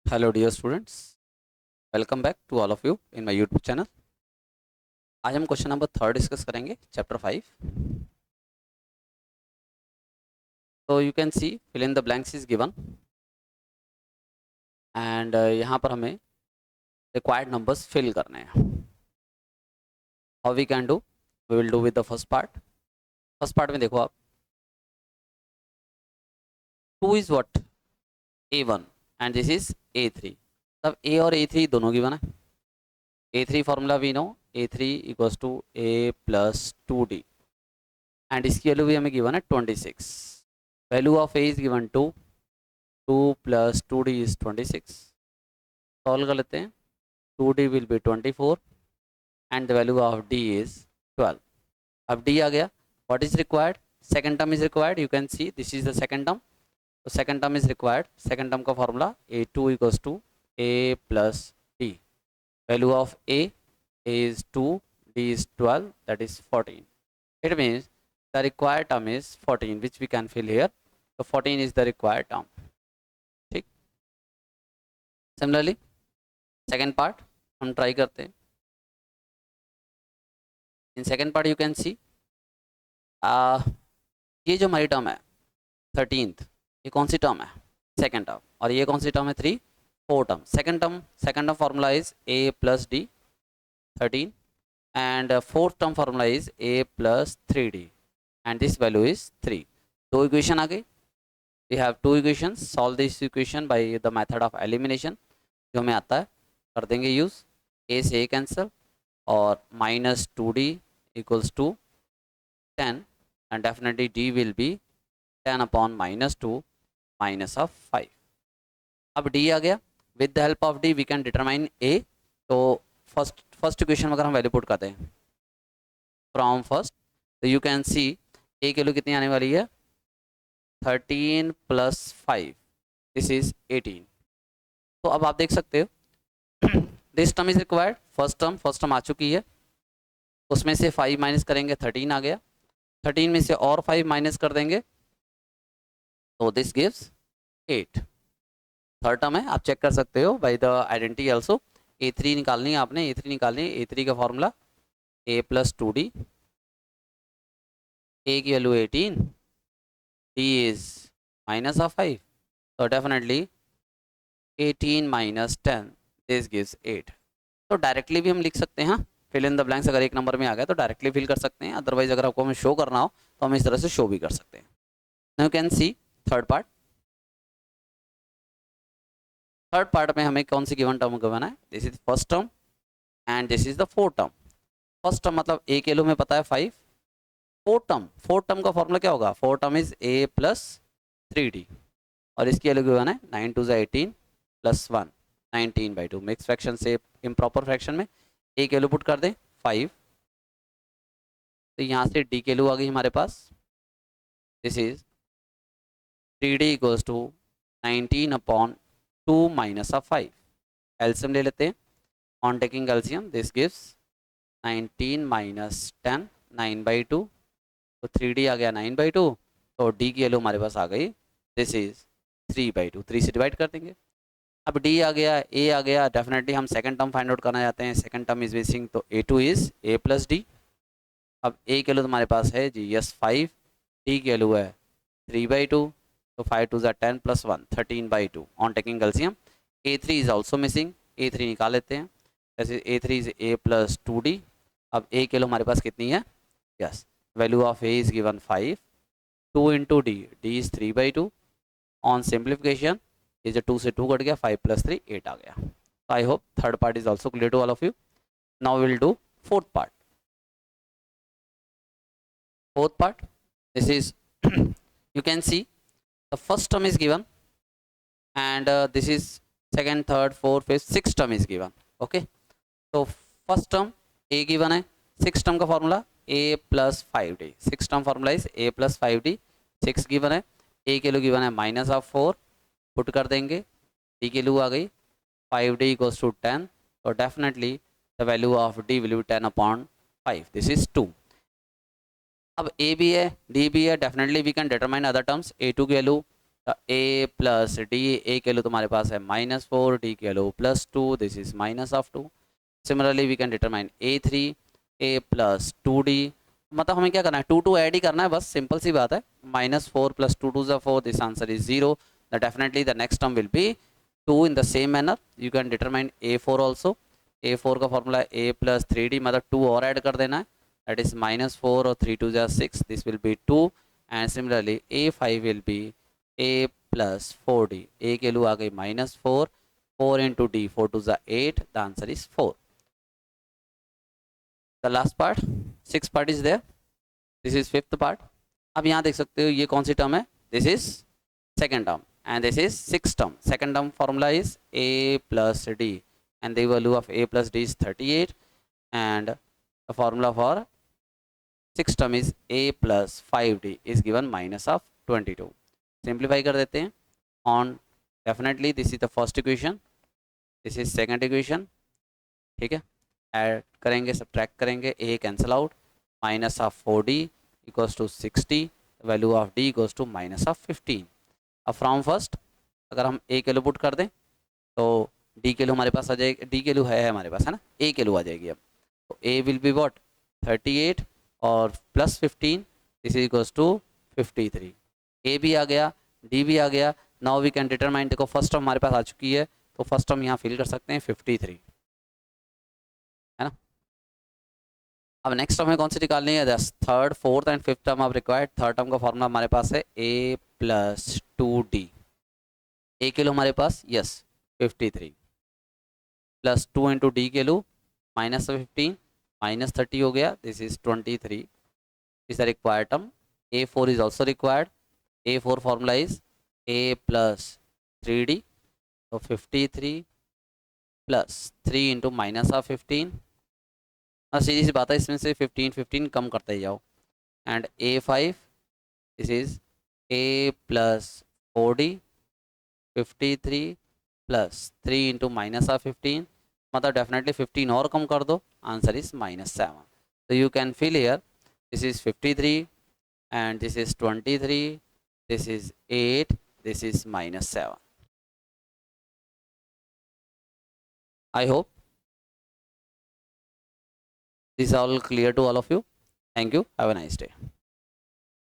Hello dear students, welcome back to all of you in my YouTube channel. आज हम question number 3 discuss करेंगे, chapter 5। तो you can see fill in the blanks is given and यहाँ पर हमें required numbers fill करने हैं। How we can do, we will do with the first part. First part में देखो आप, 2 is what, A1 and this is A3। तब A और A3 दोनों गिवन है। A3 formula we know, A3 equals to A plus 2D and इसकी value भी हमें गिवन है 26। Value of A is given 2 plus 2D is 26. Solve कर लेते हैं। 2D will be 24 and the value of D is 12. अब D आ गया। What is required? Second term is required. You can see this is the second term. So second term is required. Second term का formula A2 equals to A plus D. Value of A is 2, D is 12, that is 14. It means the required term is 14, which we can fill here. So 14 is the required term. ठीक। Similarly, second part हम try करते हैं। In second part you can see ये जो हमारी term है 13th, ये कौन सी टर्म है? Second term. और ये कौन सी टर्म है? 3, 4 term. Second term formula is A plus D 13 and fourth term formula is A plus 3D and this value is 3। दो इक्वेशन आ गई। We have two equations. Solve this equation by the method of elimination, जो हमें आता है कर देंगे use. A से A कैंसिल और -2D equals to 10 and definitely D will be 10 upon -2 minus of 5. अब D आ गया। with the help of D we can determine A। तो फर्स्ट इक्वेशन में अगर हम वैल्यू पुट करते हैं फ्रॉम फर्स्ट, तो यू कैन सी A की वैल्यू कितनी आने वाली है? 13 प्लस 5, दिस इज 18। तो अब आप देख सकते हो this term is required. First term आ चुकी है, उसमें से 5 माइनस करेंगे 13 आ गया। 13 में से और 5 माइनस कर देंगे तो दिस गिव्स 8। थर्ड टर्म है, आप चेक कर सकते हो by the identity also. A3 निकालनी है आपने, A3 निकालनी है। A3 का formula A plus 2D, A की value 18, D is minus of 5, तो डेफिनेटली 18 माइनस 10 दिस गिव्स 8। तो डायरेक्टली भी हम लिख सकते हैं। फिल इन द ब्लैंक्स अगर एक नंबर में आ गया तो डायरेक्टली फिल कर सकते हैं, अदरवाइज अगर आपको हमें शो करना हो तो हम इस तरह से शो भी कर सकते हैं। Now you can C third part. Third part में हमें कौन सी गिवन टर्म गिवन है? This is first term and this is the fourth term. First term मतलब ए के लो में पता है 5। फोर्थ टर्म का फॉर्मूला क्या होगा? Fourth term is A plus 3D और इसकी वैल्यू गिवन है 9 2 18 प्लस 1 19/2। मिक्स फ्रैक्शन से इम्प्रॉपर फ्रैक्शन में ए के वैल्यू पुट कर दें 5, तो यहाँ से डी के वैल्यू आ गई हमारे पास। This is 3D equals to 19 upon 2 minus of 5। LCM ले लेते हैं। On taking LCM this gives 19 minus 10 9/2, तो 3D आ गया 9/2, तो D की वैल्यू हमारे पास आ गई, दिस इज 3/2। 3 से डिवाइड कर देंगे। अब D आ गया, A आ गया, डेफिनेटली हम सेकंड टर्म फाइंड आउट करना चाहते हैं। सेकंड टर्म इज मिसिंग, तो A2 is A plus D। अब A की वैल्यू तुम्हारे पास है जी यस 5, D की वैल्यू है 3/2, तो 5 2 10 plus 1 13/2। On taking LCM A3 is also missing, A3 निकाल लेते हैं। जैसे A3 is A plus 2D। अब A की वैल्यू हमारे पास कितनी है? Yes, value of A is given 5, 2 into D, D is 3/2। On simplification ये जो 2 से 2 कट गया, 5 प्लस 3 8 आ गया। I hope third part is also clear to all of you. Now will do fourth part. Fourth part, this is you can see the first term is given and this is second, third, fourth, fifth, sixth term is given. Okay, so first term A given है, sixth term का formula A plus 5D। sixth term formula is A plus 5D। 6 given है, A के लिए given है minus of 4, put कर देंगे, D के लिए आ गई 5D equals to 10, तो definitely the value of D will be 10 upon 5, this is 2। अब A भी है, D भी है, definitely we can determine other terms. A2 की value a plus d, a के वैल्यू तुम्हारे पास है -4, d के value +2, this is -2. Similarly we can determine a3, a plus 2d, मतलब हमें क्या करना है, 2 ऐड ही करना है, बस सिंपल सी बात है. -4 + 2 2 4, this answer is 0. Definitely the next term will be 2. In the same manner you can determine a4 also. a4 का फॉर्मूला है a प्लस 3d, मतलब 2 और ऐड कर देना है, दैट इज -4 और 3 2 6, this will be 2. And similarly a5 will be a plus 4d, a के value आ गई -4, 4 into d, 4 2 8, the answer is 4. The last part, 6th part is there, this is 5th part. अब यहाँ देख सकते हो ये कौन सी टर्म है, this is second term and this is 6th term. Second term formula is a plus d, and the value of a plus d is 38, and the formula for 6th term is a plus 5d is given -22. Simplify कर देते हैं. On definitely this is the first equation, this is second equation. ठीक है, add करेंगे, subtract करेंगे, a cancel out, -4d equals to 60, value of d equals to -15. अब from first अगर हम a के वैल्यू पुट कर दें तो d के वैल्यू हमारे पास आ जाएगी, d के वैल्यू है हमारे पास, है ना, a के वैल्यू आ जाएगी. अब तो a विल बी व्हाट, 38 और plus 15, this is equals to 53. a भी आ गया, d भी आ गया. नाउ वी कैन डिटरमाइन, देखो फर्स्ट टर्म हमारे पास आ चुकी है, तो फर्स्ट टर्म यहाँ फिल कर सकते हैं 53, है ना. अब नेक्स्ट टर्म में कौन सी निकालनी है, third, fourth and fifth term अब रिक्वायर्ड. थर्ड टर्म का फॉर्मूला हमारे पास है a प्लस 2d, a के लो हमारे पास यस 53, प्लस 2 इंटू डी के लो -15, -30 हो गया, this is 23, is the required term. a4 is also required. a4 formula is a plus 3d, तो 53 प्लस 3 इंटू -15. सीधी सी बात है, इसमें से 15 15 कम करते ही जाओ. And a5, this is a plus 4d, 53 plus 3 into -15, मतलब डेफिनेटली 15 और कम कर दो, आंसर इज -7. तो you can fill here, this is 53 and this is 23, this is 8, this is -7. I hope this is all clear to all of you. Thank you. Have a nice day.